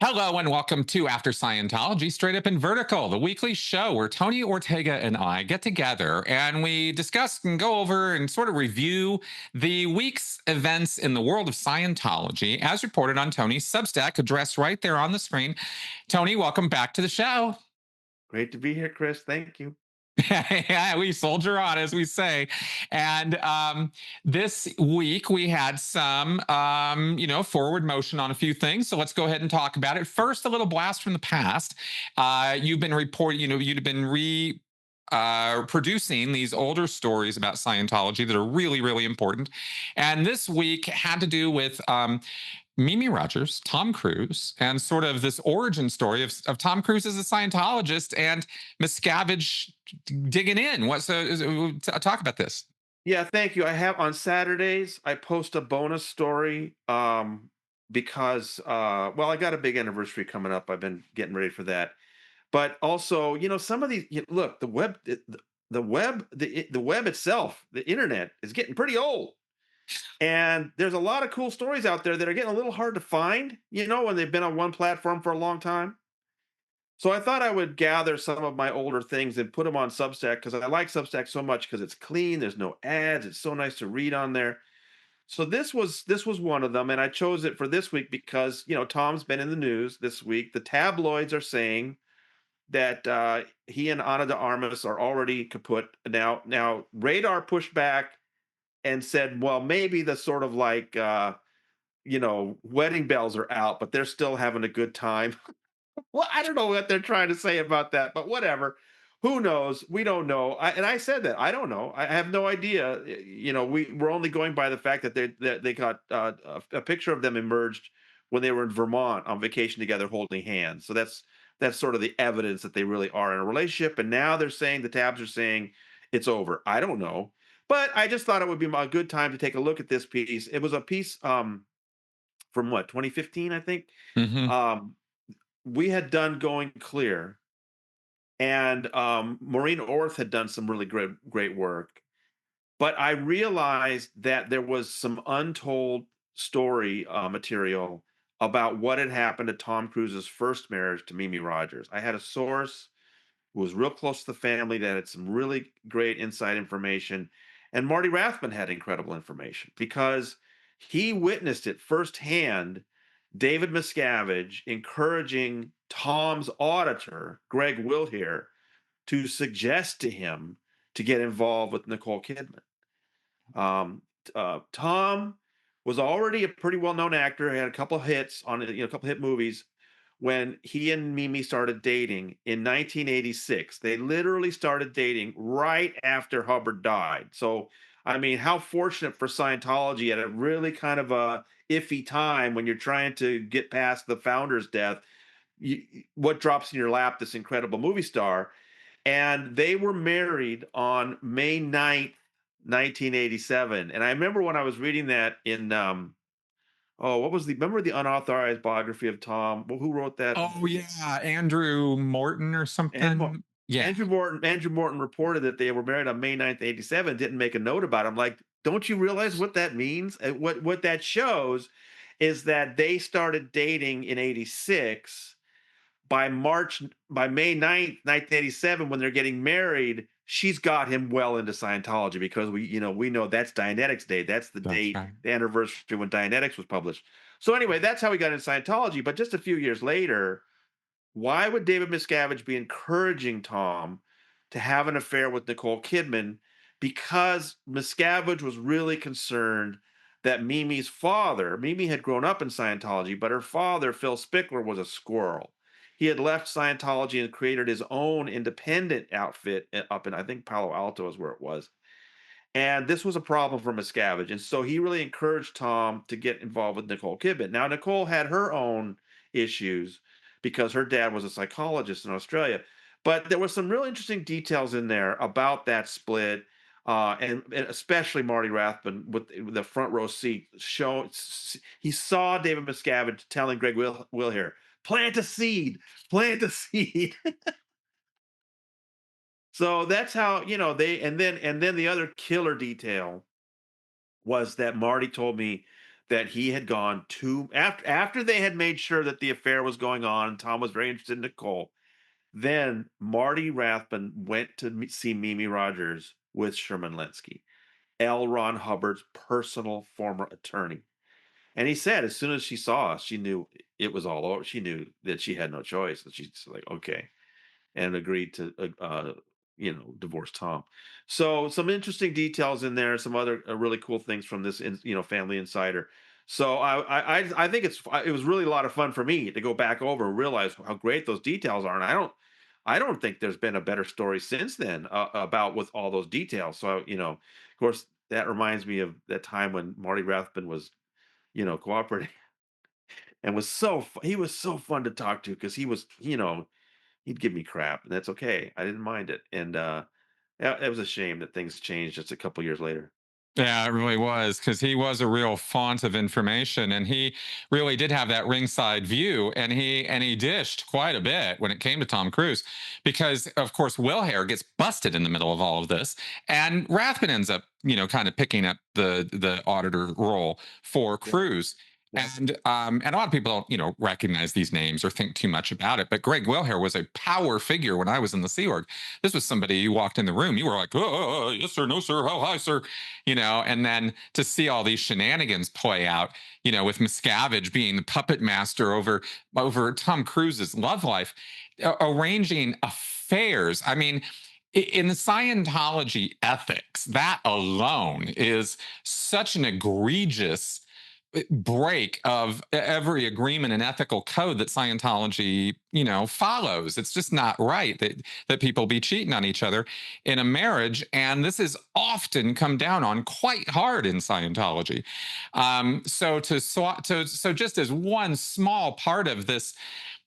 Hello and welcome to After Scientology, Straight Up and Vertical, the weekly show where Tony Ortega and I get together and we discuss and go over and sort of review the week's events in the world of Scientology, as reported on Tony's Substack, addressed right there on the screen. Tony, welcome back to the show. Great to be here, Chris. Thank you. Yeah, we soldier on, as we say. And this week we had some, forward motion on a few things. So let's go ahead and talk about it. First, a little blast from the past. You've been reporting, you've been producing these older stories about Scientology that are really, really important. And this week had to do with Mimi Rogers, Tom Cruise, and sort of this origin story of Tom Cruise as a Scientologist and Miscavige digging in. Talk about this? Yeah, thank you. I have on Saturdays, I post a bonus story because well, I got a big anniversary coming up. I've been getting ready for that. But also, some of these look, the web itself, the internet is getting pretty old. And there's a lot of cool stories out there that are getting a little hard to find, when they've been on one platform for a long time. So I thought I would gather some of my older things and put them on Substack because I like Substack so much because it's clean. There's no ads. It's so nice to read on there. So this was one of them, and I chose it for this week because Tom's been in the news this week. The tabloids are saying that he and Ana de Armas are already kaput. Now Radar pushed back and said, well, maybe the sort of like wedding bells are out, but they're still having a good time. Well, I don't know what they're trying to say about that, but whatever. Who knows? We don't know. And I said that I don't know. I have no idea. We're only going by the fact that they got a picture of them emerged when they were in Vermont on vacation together, holding hands. So that's sort of the evidence that they really are in a relationship. And now they're saying the tabs are saying it's over. I don't know, but I just thought it would be a good time to take a look at this piece. It was a piece from what 2015, I think. Hmm. Um, we had done Going Clear, and Maureen Orth had done some really great work. But I realized that there was some untold story material about what had happened to Tom Cruise's first marriage to Mimi Rogers. I had a source who was real close to the family that had some really great inside information, and Marty Rathman had incredible information because he witnessed it firsthand. David Miscavige encouraging Tom's auditor, Greg Wilhere, to suggest to him to get involved with Nicole Kidman. Tom was already a pretty well-known actor. He had a couple of hits on a couple hit movies when he and Mimi started dating in 1986. They literally started dating right after Hubbard died. So, I mean, how fortunate for Scientology at a really kind of a iffy time when you're trying to get past the founder's death. What drops in your lap? This incredible movie star. And they were married on May 9th, 1987. And I remember when I was reading that in what was the remember the unauthorized biography of Tom? Well, who wrote that? Oh yeah, Andrew Morton or And something. Yeah. Andrew Morton reported that they were married on May 9th, 87, didn't make a note about it. I'm like, don't you realize what that means? And what that shows is that they started dating in 86. By May 9th, 1987, when they're getting married, she's got him well into Scientology because we know that's Dianetics Day. That's the That's date, right. the anniversary when Dianetics was published. So anyway, that's how we got into Scientology. But just a few years later, why would David Miscavige be encouraging Tom to have an affair with Nicole Kidman? Because Miscavige was really concerned that Mimi had grown up in Scientology, but her father, Phil Spickler, was a squirrel. He had left Scientology and created his own independent outfit up in, I think, Palo Alto is where it was. And this was a problem for Miscavige. And so he really encouraged Tom to get involved with Nicole Kidman. Now, Nicole had her own issues because her dad was a psychologist in Australia. But there was some real interesting details in there about that split, and especially Marty Rathman with the front row seat. He saw David Miscavige telling Greg Will here, plant a seed, plant a seed. So that's how they and then the other killer detail was that Marty told me that he had gone to after they had made sure that the affair was going on and Tom was very interested in Nicole. Then Marty Rathbun went to see Mimi Rogers with Sherman Linsky, L. Ron Hubbard's personal former attorney. And he said as soon as she saw us, she knew it was all over. She knew that she had no choice. And she's like, okay, and agreed to, divorce Tom. So some interesting details in there. Some other really cool things from this, Family Insider. So I think it was really a lot of fun for me to go back over and realize how great those details are. And I don't think there's been a better story since then about with all those details. So of course, that reminds me of that time when Marty Rathbun was cooperating and he was so fun to talk to because he was he'd give me crap, and that's okay. I didn't mind it, and, yeah, it was a shame that things changed just a couple years later. Yeah, it really was because he was a real font of information, and he really did have that ringside view, and he dished quite a bit when it came to Tom Cruise, because of course Will Hare gets busted in the middle of all of this, and Rathbun ends up kind of picking up the auditor role for Yeah, Cruise. yeah. And a lot of people don't recognize these names or think too much about it. But Greg Wilhare was a power figure when I was in the Sea Org. This was somebody you walked in the room, you were like, oh, yes sir, no sir, how high sir, and then to see all these shenanigans play out, with Miscavige being the puppet master over Tom Cruise's love life, arranging affairs. I mean, in the Scientology ethics, that alone is such an egregious break of every agreement and ethical code that Scientology, follows. It's just not right that people be cheating on each other in a marriage, and this is often come down on quite hard in Scientology. So just as one small part of this,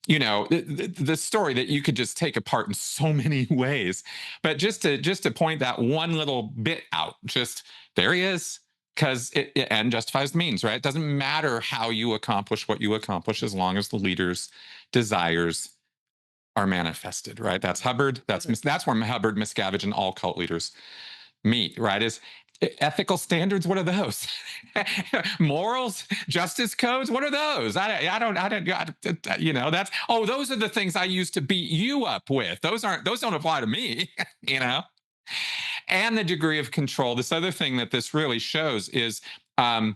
the story that you could just take apart in so many ways, but just to point that one little bit out, just there he is, because it end justifies the means, right? It doesn't matter how you accomplish what you accomplish as long as the leader's desires are manifested, right? That's Hubbard. Right. That's where Hubbard, Miscavige, and all cult leaders meet, right? Is ethical standards. What are those? Morals, justice codes. What are those? That's, oh, those are the things I used to beat you up with. Those don't apply to me. you know and the degree of control. This other thing that this really shows is um,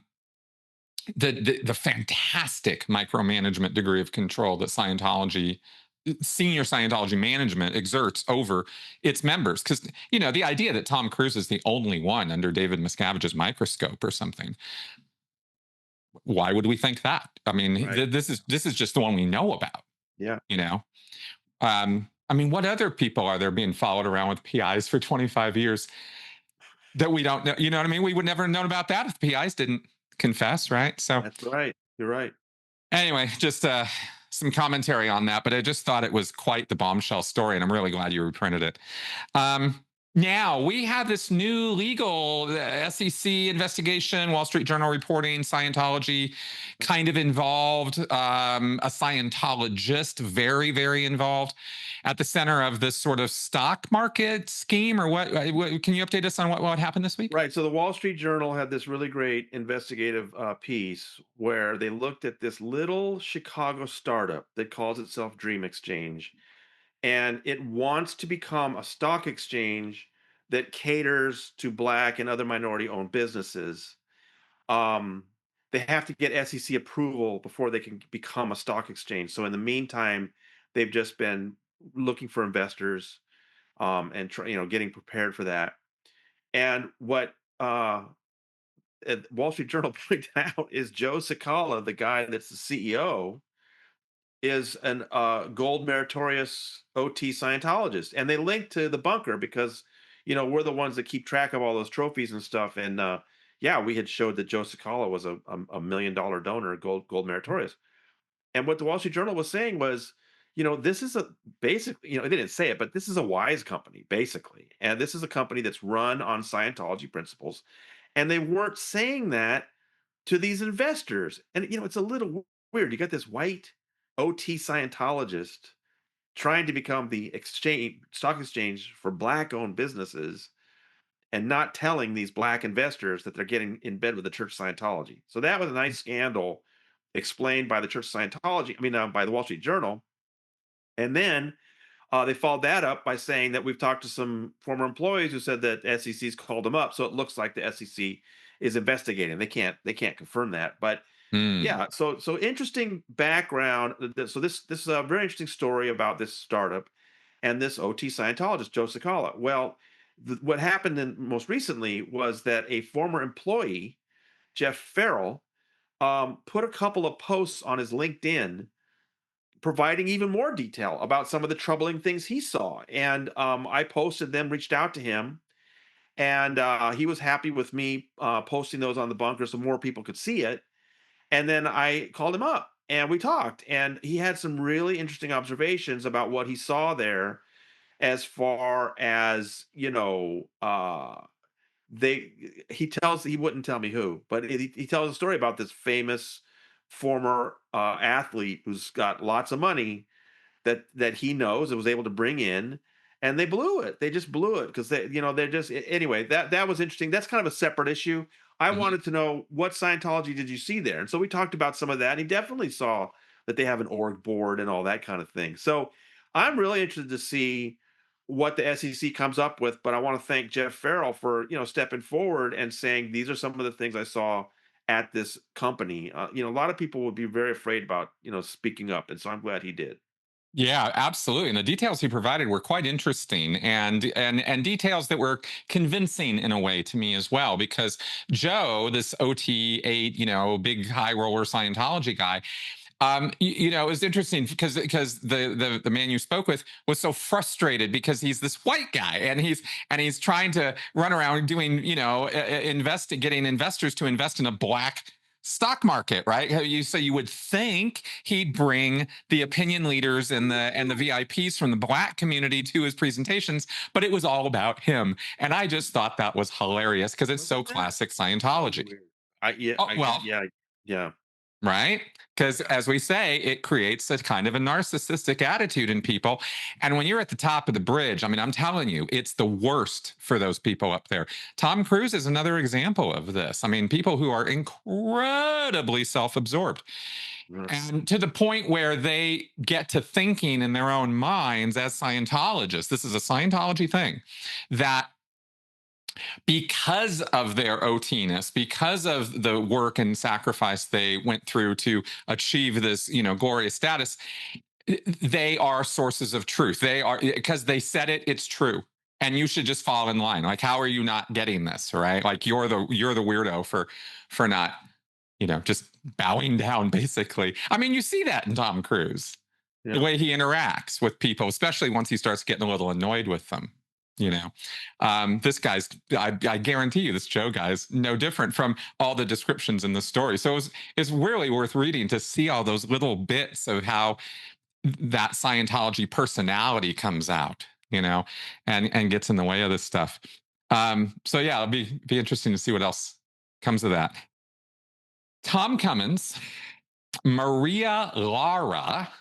the fantastic micromanagement degree of control that senior Scientology management exerts over its members. Because the idea that Tom Cruise is the only one under David Miscavige's microscope or something. Why would we think that? I mean, Right. this is just the one we know about. Yeah. You know, I mean, what other people are there being followed around with PIs for 25 years that we don't know? You know what I mean? We would never have known about that if the PIs didn't confess, right? So That's right. You're right. anyway, just some commentary on that, but I just thought it was quite the bombshell story, and I'm really glad you reprinted it. Um, Now we have this new legal SEC investigation, Wall Street Journal reporting, Scientology kind of involved, a Scientologist very, very involved at the center of this sort of stock market scheme, or what can you update us on what happened this week? Right. So the Wall Street Journal had this really great investigative piece where they looked at this little Chicago startup that calls itself Dream Exchange, and it wants to become a stock exchange that caters to Black and other minority owned businesses. um, they have to get SEC approval before they can become a stock exchange. So in the meantime, they've just been looking for investors, and getting prepared for that. And what Wall Street Journal pointed out is Joe Cicala, the guy that's the CEO, is an gold meritorious OT Scientologist, and they link to the bunker because we're the ones that keep track of all those trophies and stuff. And yeah, we had showed that Joe Cicala was a $1 million donor, gold meritorious. And what the Wall Street Journal was saying was, this is a basically, they didn't say it, but this is a wise company basically, and this is a company that's run on Scientology principles, and they weren't saying that to these investors. And it's a little weird. You got this white OT Scientologist trying to become the stock exchange for Black owned businesses. and not telling these black investors that they're getting in bed with the Church of Scientology. So that was a nice scandal explained by the Church of Scientology. I mean, by the Wall Street Journal. And then they followed that up by saying that we've talked to some former employees who said that SEC's called them up. So it looks like the SEC is investigating. They can't confirm that, but Hmm. yeah. So interesting background. So this is a very interesting story about this startup and this OT Scientologist, Joe Sakala. Well, what happened most recently was that a former employee, Jeff Farrell, put a couple of posts on his LinkedIn providing even more detail about some of the troubling things he saw. And I posted them, reached out to him, and he was happy with me posting those on the bunker so more people could see it. And then I called him up and we talked, and he had some really interesting observations about what he saw there as far as, they he wouldn't tell me who, but he tells a story about this famous former athlete who's got lots of money that he knows and was able to bring in, and they blew it. They just blew it because they're just anyway. That was interesting. That's kind of a separate issue. I Mhm. wanted to know what Scientology did you see there, and so we talked about some of that. He definitely saw that they have an org board and all that kind of thing. So I'm really interested to see what the SEC comes up with. But I want to thank Jeff Farrell for stepping forward and saying these are some of the things I saw at this company. A lot of people would be very afraid about speaking up, and so I'm glad he did. Yeah, absolutely. And the details he provided were quite interesting, and details that were convincing in a way to me as well. Because Joe, this OT8, big high roller Scientology guy, it was interesting because the man you spoke with was so frustrated because he's this white guy and he's trying to run around doing getting investors to invest in a black stock market, right? You would think he'd bring the opinion leaders and the VIPs from the black community to his presentations, but it was all about him, and I just thought that was hilarious because it's so Wasn't that classic really Scientology. weird? I yeah, Oh I got well, yeah, yeah, right? Because yeah. as we say, it creates a kind of a narcissistic attitude in people. And when you're at the top of the bridge, I mean, I'm telling you, it's the worst for those people up there. Tom Cruise is another example of this. I mean, people who are incredibly self absorbed Yes. and to the point where they get to thinking in their own minds as Scientologists. This is a Scientology thing that because of their OT-ness, because of the work and sacrifice they went through to achieve this, glorious status, they are sources of truth. They are because they said it, it's true. And you should just fall in line. Like, how are you not getting this? Right? Like you're the weirdo for not, just bowing down, basically. I mean, you see that in Tom Cruise, the Yeah. way he interacts with people, especially once he starts getting a little annoyed with them. You know, this guy's, I guarantee you, this Joe guy's no different from all the descriptions in the story. So it's really worth reading to see all those little bits of how that Scientology personality comes out, and gets in the way of this stuff. So yeah, it'll be interesting to see what else comes of that. Tom Cummins, Maria Lara.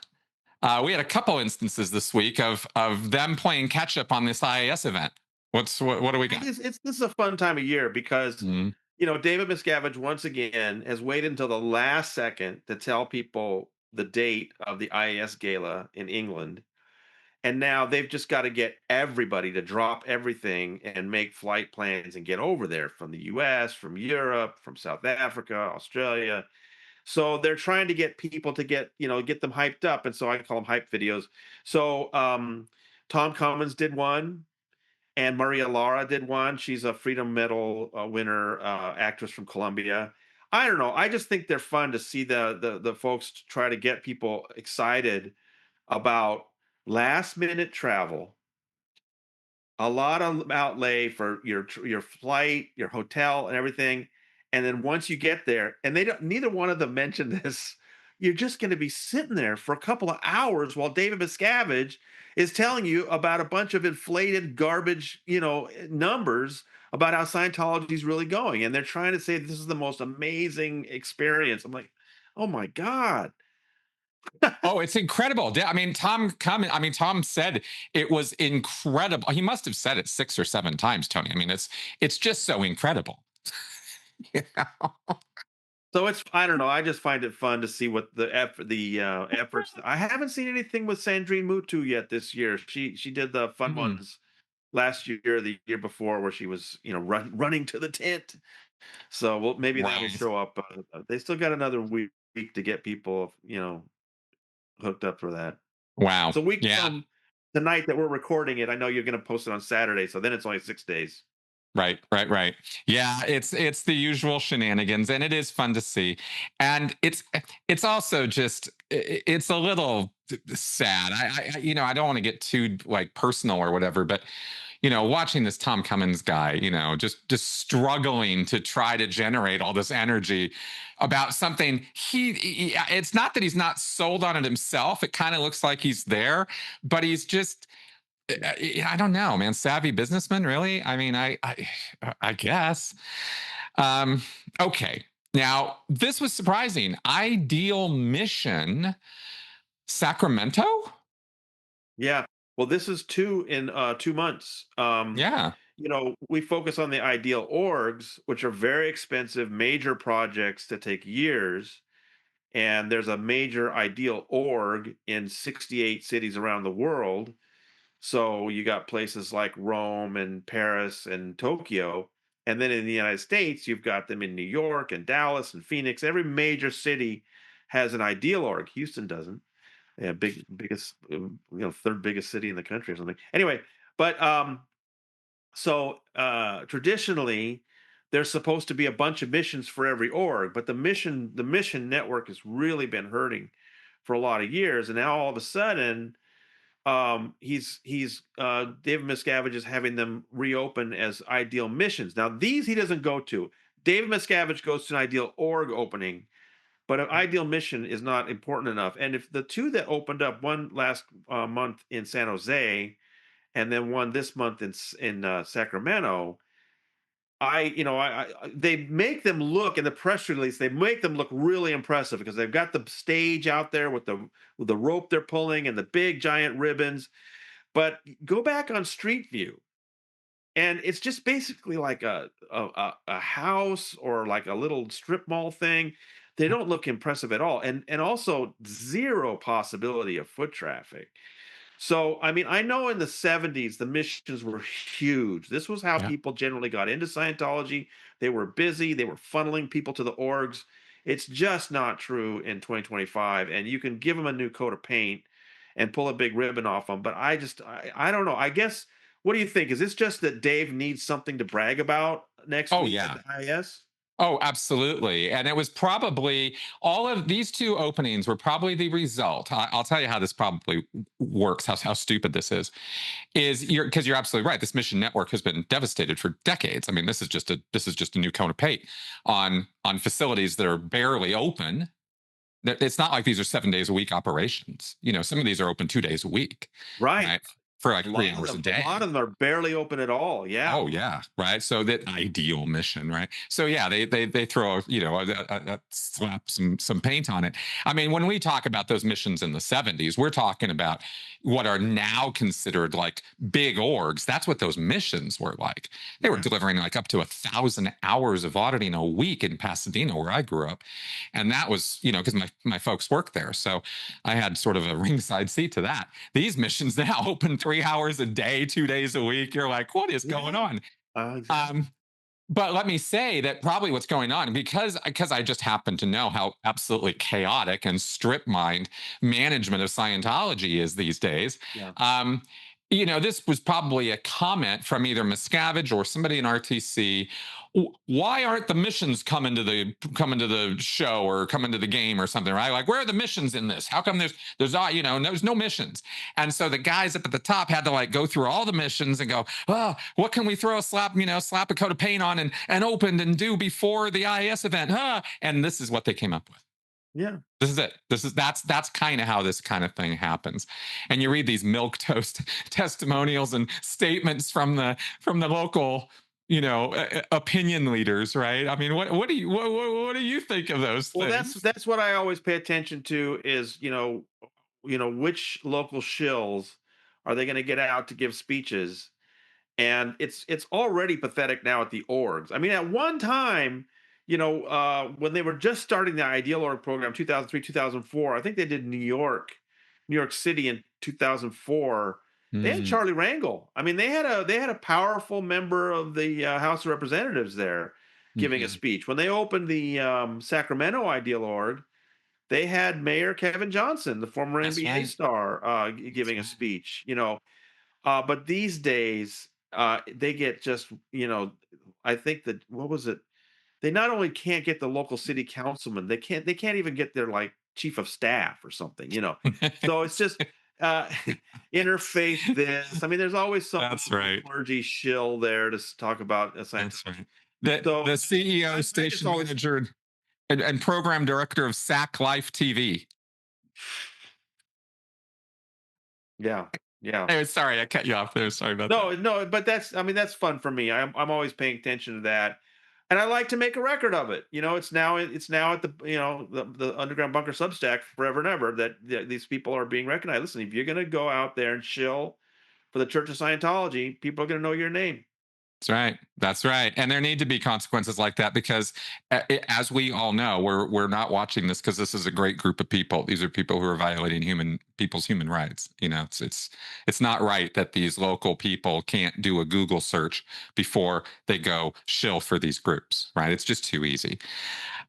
We had a couple instances this week of them playing catch up on this IAS event. What do we got? It's this is a fun time of year because Mm. David Miscavige once again has waited until the last second to tell people the date of the IAS gala in England. And now they've just got to get everybody to drop everything and make flight plans and get over there from the US, from Europe, from South Africa, Australia. So they're trying to get people to get them hyped up. And so I call them hype videos. So Tom Cummins did one and Maria Lara did one. She's a Freedom Medal winner, actress from Colombia. I don't know. I just think they're fun to see the folks try to get people excited about last minute travel, a lot of outlay for your flight, your hotel, and everything. And then once you get there, and they don't, neither one of them mentioned this, you're just going to be sitting there for a couple of hours while David Miscavige is telling you about a bunch of inflated garbage, numbers about how Scientology is really going. And they're trying to say this is the most amazing experience. I'm like, oh my God. Oh, it's incredible. I mean, Tom said it was incredible. He must have said it 6 or 7 times, Tony. I mean, it's just so incredible. Yeah. So it's I don't know. I just find it fun to see what efforts. I haven't seen anything with Sandrine Mutu yet this year. She did the fun Mm, ones last year, the year before, where she was running to the tent. So well, maybe that'll right. show up. They still got another week to get people hooked up for that. Wow. So a week Yeah. from tonight that we're recording it, I know you're going to post it on Saturday. So then it's only 6 days. Right, right, right. Yeah, it's the usual shenanigans, and it is fun to see, and it's also just it's a little sad. I don't want to get too like personal or whatever, but watching this Tom Cummins guy, just struggling to try to generate all this energy about something it's not that he's not sold on it himself. It kind of looks like he's there, but he's just I don't know, man. Savvy businessman, really? I mean, I guess. Um, okay. Now, this was surprising. Ideal mission, Sacramento. Yeah. Well, this is 2 months. Yeah. We focus on the ideal orgs, which are very expensive, major projects that take years. And there's a major ideal org in 68 cities around the world. So you got places like Rome and Paris and Tokyo. And then in the United States, you've got them in New York and Dallas and Phoenix. Every major city has an ideal org. Houston doesn't. Yeah, biggest, third biggest city in the country or something. Anyway, but traditionally, there's supposed to be a bunch of missions for every org, but the mission network has really been hurting for a lot of years, and now all of a sudden, he's David Miscavige is having them reopen as ideal missions. Now these he doesn't go to. David Miscavige goes to an ideal org opening, but an ideal mission is not important enough. And if the two that opened up, one last month in San Jose, and then one this month in Sacramento, they make them look in the press release. They make them look really impressive because they've got the stage out there with the rope they're pulling and the big giant ribbons. But go back on Street View, and it's just basically like a house or like a little strip mall thing. They don't look impressive at all, and also zero possibility of foot traffic. So, I mean, I know in the 70s the missions were huge. This was how Yeah. people generally got into Scientology. They were busy, they were funneling people to the orgs. It's just not true in 2025. And you can give them a new coat of paint and pull a big ribbon off them. But I don't know. I guess, what do you think? Is this just that Dave needs something to brag about next Oh week at yeah. the IS? Oh, absolutely. And it was probably all of these two openings were probably the result. I'll tell you how this probably works, how stupid this is because you're absolutely right. This mission network has been devastated for decades. I mean, this is just a new cone of paint on facilities that are barely open. It's not like these are 7 days a week operations. Some of these are open 2 days a week, Right. right? For like A 3 hours a lot day. of them are barely open at all. Yeah. Oh yeah, right. So that ideal mission, right? So yeah, they throw slap some paint on it. I mean, when we talk about those missions in the 70s, we're talking about what are now considered like big orgs. That's what those missions were like. They were Yeah. delivering like up to 1,000 hours of auditing a week in Pasadena, where I grew up, and that was because my folks worked there, so I had sort of a ringside seat to that. These missions now open 3 hours a day, 2 days a week. You're like, what is going Yeah. on? Exactly. Um, but let me say that probably what's going on because I just happen to know how absolutely chaotic and strip mind management of Scientology is these days. Yeah. Um, this was probably a comment from either Miscavige or somebody in RTC. Why aren't the missions coming to the show or coming to the game or something? Right? Like, where are the missions in this? How come there's no missions? And so the guys up at the top had to like go through all the missions and go, oh, what can we throw slap a coat of paint on and open and do before the IS event? Huh? And this is what they came up with. Yeah. This is it. That's kind of how this kind of thing happens. And you read these milk toast testimonials and statements from the local opinion leaders, right? I mean, what do you think of those Well, things? that's what I always pay attention to is, which local shills are they going to get out to give speeches? And it's already pathetic now at the orgs. I mean, at one time, when they were just starting the Ideal Org program, 2003, 2004, I think they did New York City in 2004. They had Mm, Charlie Rangel. I mean, they had a powerful member of the House of Representatives there giving a mhm. speech. When they opened the Sacramento Ideal Org, they had Mayor Kevin Johnson, the former That's NBA right. star, That's giving a right. speech. But these days, they get just, I think that what was it? They not only can't get the local city councilman, they can't even get their like chief of staff or something. So it's just uh interfaith this. I mean, there's always some That's local right. clergy shill there to talk about That's Scientology. right. The So CEO, I just station always manager, and program director of SAC Life TV. yeah, yeah. Hey, sorry, I cut you off there. Sorry about that. No, no, but that's I mean, that's fun for me. I'm always paying attention to that. And I like to make a record of it. It's now at the underground bunker Substack forever and ever that these people are being recognized. Listen, if you're going to go out there and shill for the Church of Scientology, people are going to know your name. That's right. That's right. And there need to be consequences like that because, as we all know, we're not watching this because this is a great group of people. These are people who are violating people's human rights. It's not right that these local people can't do a Google search before they go shill for these groups. Right? It's just too easy.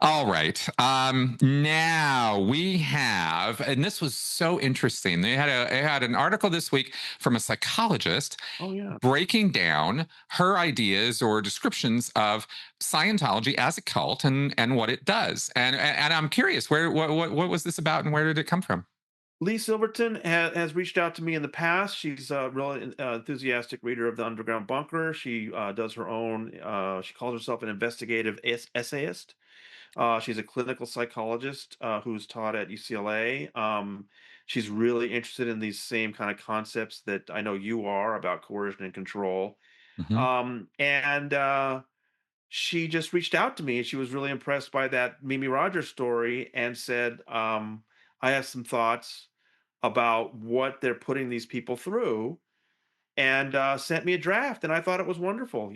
All right. Now we have, and this was so interesting. They had an article this week from a psychologist Oh yeah. breaking down her ideas or descriptions of Scientology as a cult and what it does. And I'm curious, what was this about and where did it come from? Lee Silverton has reached out to me in the past. She's a real enthusiastic reader of the Underground Bunker. She does her own. She calls herself an investigative essayist. She's a clinical psychologist who's taught at UCLA. She's really interested in these same kind of concepts that I know you are about coercion and control. Hmm. And she just reached out to me and she was really impressed by that Mimi Rogers story and said, I have some thoughts about what they're putting these people through and sent me a draft. And I thought it was wonderful.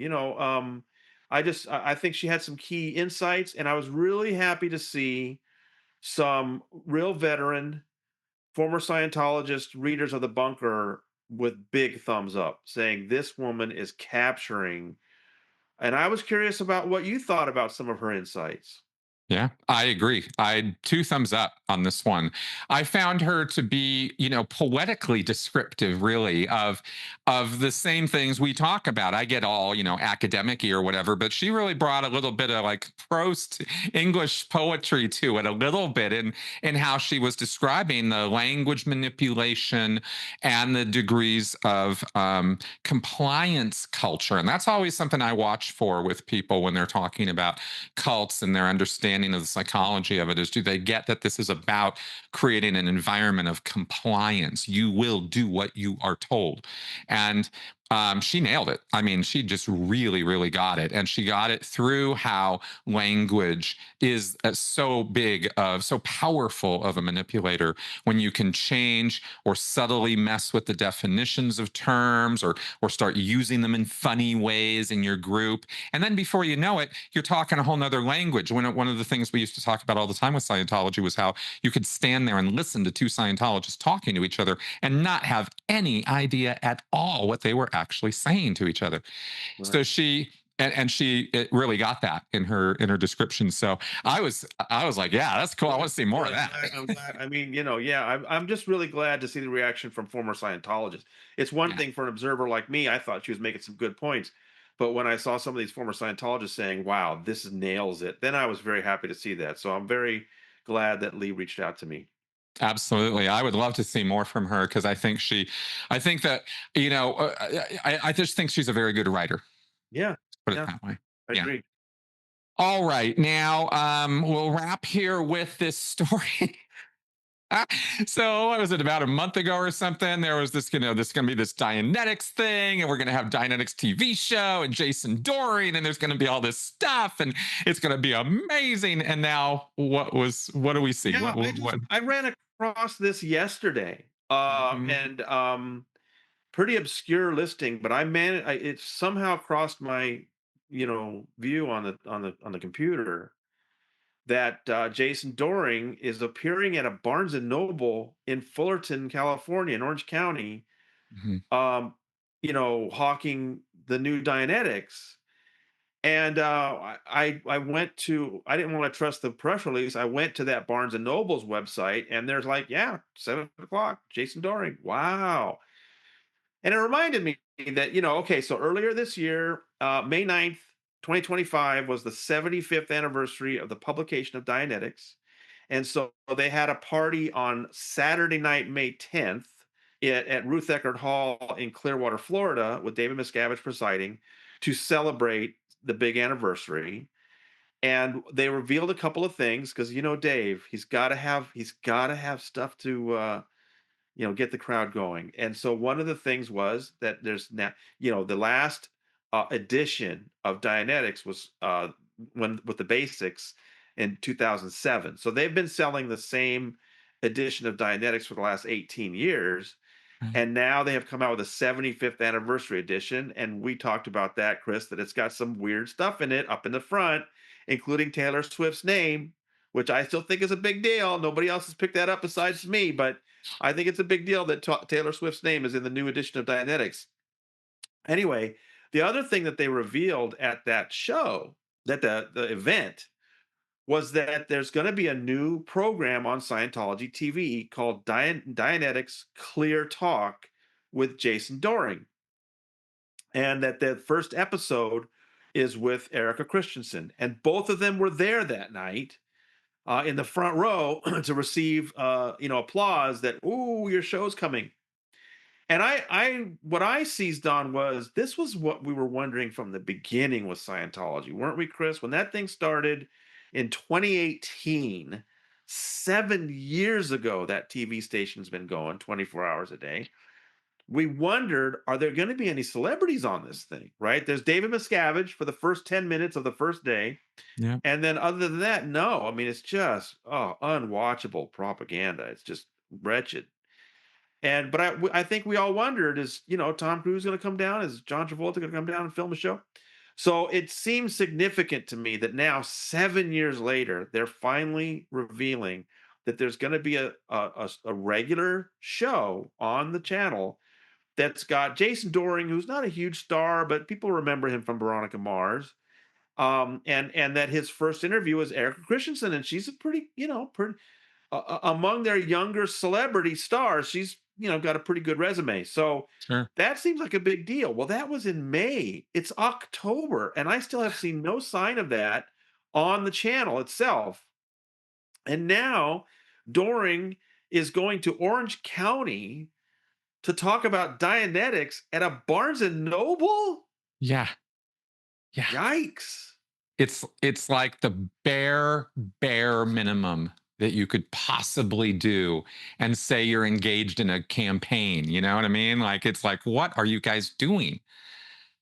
I think she had some key insights, and I was really happy to see some real veteran, former Scientologist readers of the bunker with big thumbs up saying this woman is capturing. And I was curious about what you thought about some of her insights. Yeah, I agree. I two thumbs up on this one. I found her to be, poetically descriptive, really, of the same things we talk about. I get all, academic or whatever, but she really brought a little bit of like prose English poetry to it, a little bit in how she was describing the language manipulation and the degrees of compliance culture. And that's always something I watch for with people when they're talking about cults and their understanding of the psychology of it is, do they get that this is about creating an environment of compliance? You will do what you are told. And she nailed it. I mean, she just really, really got it. And she got it through how language is so big, so powerful of a manipulator when you can change or subtly mess with the definitions of terms or start using them in funny ways in your group. And then before you know it, you're talking a whole nother language. One of the things we used to talk about all the time with Scientology was how you could stand there and listen to two Scientologists talking to each other and not have any idea at all what they were actually saying to each other. Right. So she it really got that in her description. So I was like, yeah, that's cool. I want Good, to see more good. of I'm that. glad. I'm glad. I mean, yeah. I'm just really glad to see the reaction from former Scientologists. It's one Yeah. thing for an observer like me. I thought she was making some good points, but when I saw some of these former Scientologists saying, "Wow, this nails it," then I was very happy to see that. So I'm very glad that Lee reached out to me. Absolutely. I would love to see more from her because I think that, I just think she's a very good writer. Yeah, Put it yeah, that way. I Yeah. agree. All right. Now, we'll wrap here with this story. So what was it, about a month ago or something? There was this, this going to be this Dianetics thing, and we're going to have Dianetics TV show and Jason Doring, and there's going to be all this stuff, and it's going to be amazing. And now, what do we see? Yeah, What? I ran across this yesterday, Mhm. and pretty obscure listing, but it somehow crossed my view on the computer that Jason Doring is appearing at a Barnes and Noble in Fullerton, California, in Orange County, Mhm. um, hawking the new Dianetics. And I went to, I didn't want to trust the press release. I went to that Barnes and Noble's website, and there's like, yeah, 7 o'clock, Jason Doring. Wow. And it reminded me that, okay, so earlier this year, May 9th, 2025 was the 75th anniversary of the publication of Dianetics. And so they had a party on Saturday night, May 10th, at Ruth Eckerd Hall in Clearwater, Florida, with David Miscavige presiding to celebrate the big anniversary. And they revealed a couple of things because Dave, he's got to have stuff to get the crowd going. And so one of the things was that there's now, the last edition of Dianetics was when with the basics in 2007. So they've been selling the same edition of Dianetics for the last 18 years. Right. And now they have come out with a 75th anniversary edition. And we talked about that, Chris, that it's got some weird stuff in it up in the front, including Taylor Swift's name, which I still think is a big deal. Nobody else has picked that up besides me, but I think it's a big deal that Taylor Swift's name is in the new edition of Dianetics. Anyway, the other thing that they revealed at that show, that the event, was that there's going to be a new program on Scientology TV called Dianetics Clear Talk with Jason Doring. And that the first episode is with Erica Christensen. And both of them were there that night in the front row to receive, applause that, ooh, your show's coming. And what I seized on was this was what we were wondering from the beginning with Scientology, weren't we, Chris? When that thing started in 2018, 7 years ago, that TV station's been going 24 hours a day. We wondered, are there going to be any celebrities on this thing? Right? There's David Miscavige for the first 10 minutes of the first day. Yeah. And then other than that, no. I mean, it's just unwatchable propaganda. It's just wretched. And but I think we all wondered, is Tom Cruise going to come down? Is John Travolta going to come down and film a show? So it seems significant to me that now 7 years later, they're finally revealing that there's going to be a regular show on the channel that's got Jason Doring, who's not a huge star, but people remember him from Veronica Mars. And that his first interview was Erica Christensen, and she's a pretty, pretty among their younger celebrity stars, she's got a pretty good resume. So Sure. that seems like a big deal. Well, that was in May. It's October, and I still have seen no sign of that on the channel itself. And now Doring is going to Orange County to talk about Dianetics at a Barnes and Noble. Yeah. Yeah. Yikes! It's like the bare minimum that you could possibly do and say you're engaged in a campaign. You know what I mean? Like, it's like, what are you guys doing?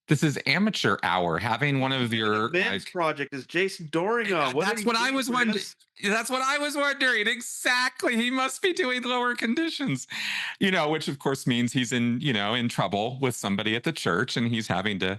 This is amateur hour. Having one What of kind of your immense like project is Jason Doring on? What did that's he what I do, was wondering. Chris? That's what I was wondering. Exactly. He must be doing lower conditions, which of course means he's in trouble with somebody at the church and he's having to,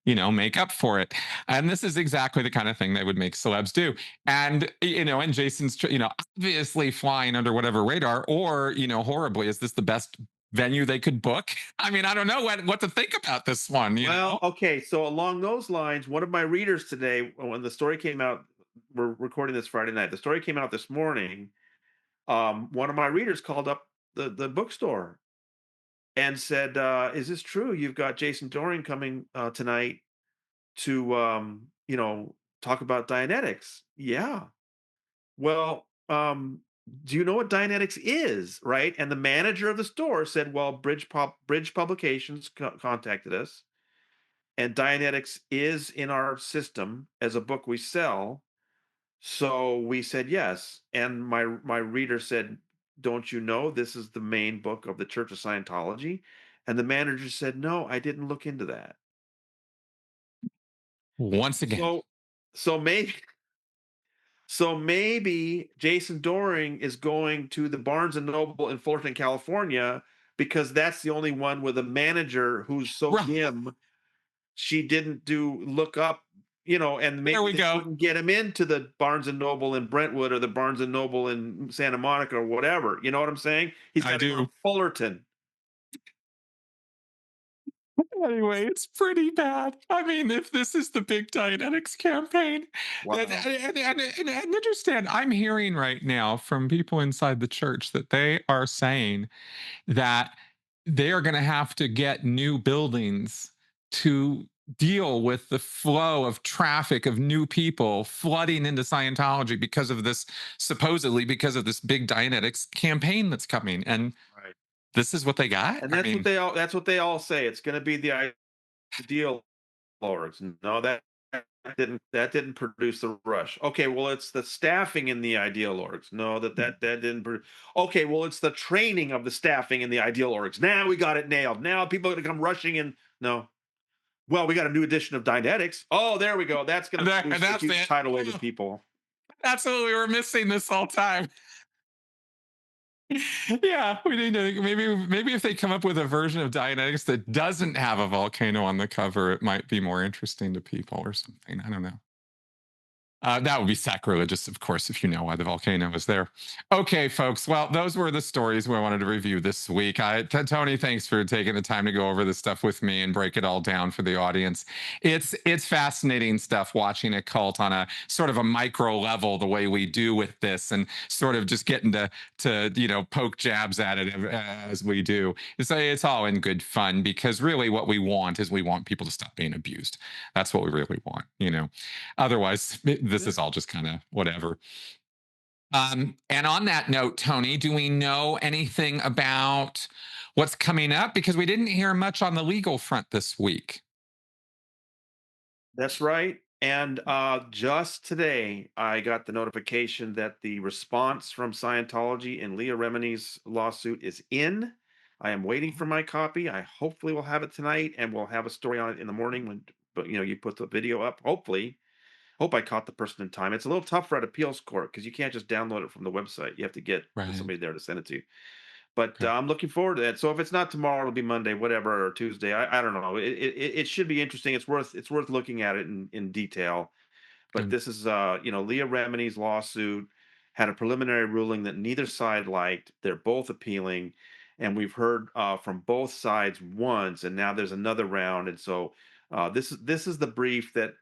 make up for it. And this is exactly the kind of thing that would make celebs do. And Jason's, obviously flying under whatever radar or, horribly, is this the best venue they could book? I mean, I don't know what to think about this one. Well, okay, so along those lines, one of my readers today, when the story came out, we're recording this Friday night. The story came out this morning. One of my readers called up the bookstore and said, "Is this true? You've got Jason Doring coming tonight to talk about Dianetics?" Yeah. Well, do you know what Dianetics is? Right? And the manager of the store said, "Well, Bridge Publications contacted us, and Dianetics is in our system as a book we sell." So we said yes. And my reader said, don't you know this is the main book of the Church of Scientology? And the manager said, no, I didn't look into that. Once again. So, so maybe, so maybe Jason Doring is going to the Barnes and Noble in Fullerton, California, because that's the only one with a manager who's so Right. dim she didn't do look up, you know, and There maybe we they go. wouldn't get him into the Barnes and Noble in Brentwood or the Barnes and Noble in Santa Monica or whatever. You know what I'm saying? He's I got to go to do. Fullerton. Anyway, it's pretty bad. I mean, if this is the big Dianetics campaign, Wow. and understand, I'm hearing right now from people inside the church that they are saying that they are going to have to get new buildings to deal with the flow of traffic of new people flooding into Scientology because of this, supposedly because of this big Dianetics campaign that's coming. And Right. this is what they got. And I mean, that's what they all say. It's going to be the ideal orgs. No, that didn't produce the rush. Okay, well, it's the staffing in the ideal orgs. No, that didn't. Okay, well, it's the training of the staffing in the ideal orgs. Now we got it nailed. Now people are going to come rushing in. No, well, we got a new edition of Dianetics. Oh, there we go. That's going to produce a that's huge it. tidal wave of people. That's what we were missing this whole time. Yeah, we need to maybe if they come up with a version of Dianetics that doesn't have a volcano on the cover, it might be more interesting to people or something. I don't know. That would be sacrilegious, of course, if you know why the volcano is there. Okay, folks. Well, those were the stories we wanted to review this week. Tony, thanks for taking the time to go over this stuff with me and break it all down for the audience. It's fascinating stuff watching a cult on a sort of a micro level, the way we do with this, and sort of just getting to poke jabs at it as we do. It's all in good fun because really what we want is we want people to stop being abused. That's what we really want. Otherwise, this Yeah. is all just kind of whatever. And on that note, Tony, do we know anything about what's coming up? Because we didn't hear much on the legal front this week. That's right. And just today, I got the notification that the response from Scientology and Leah Remini's lawsuit is in. I am waiting for my copy. I hopefully will have it tonight, and we'll have a story on it in the morning when, but you put the video up. Hopefully, hope I caught the person in time. It's a little tougher at appeals court because you can't just download it from the website. You have to get Right. somebody there to send it to you. But Okay. I'm looking forward to that. So if it's not tomorrow, it'll be Monday, whatever, or Tuesday. I don't know. It should be interesting. It's worth looking at it in detail. But Good. this is Leah Remini's lawsuit had a preliminary ruling that neither side liked. They're both appealing, and we've heard from both sides once, and now there's another round. And so this is the brief that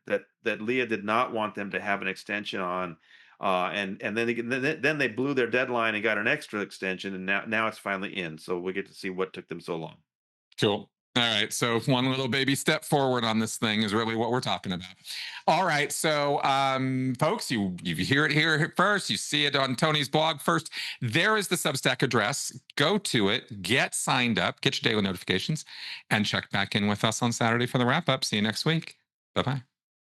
Leah did not want them to have an extension on. And then they blew their deadline and got an extra extension, and now it's finally in. So we get to see what took them so long. Cool. All right. So one little baby step forward on this thing is really what we're talking about. All right. So folks, you hear it here first. You see it on Tony's blog first. There is the Substack address. Go to it, get signed up, get your daily notifications, and check back in with us on Saturday for the wrap up. See you next week. Bye-bye.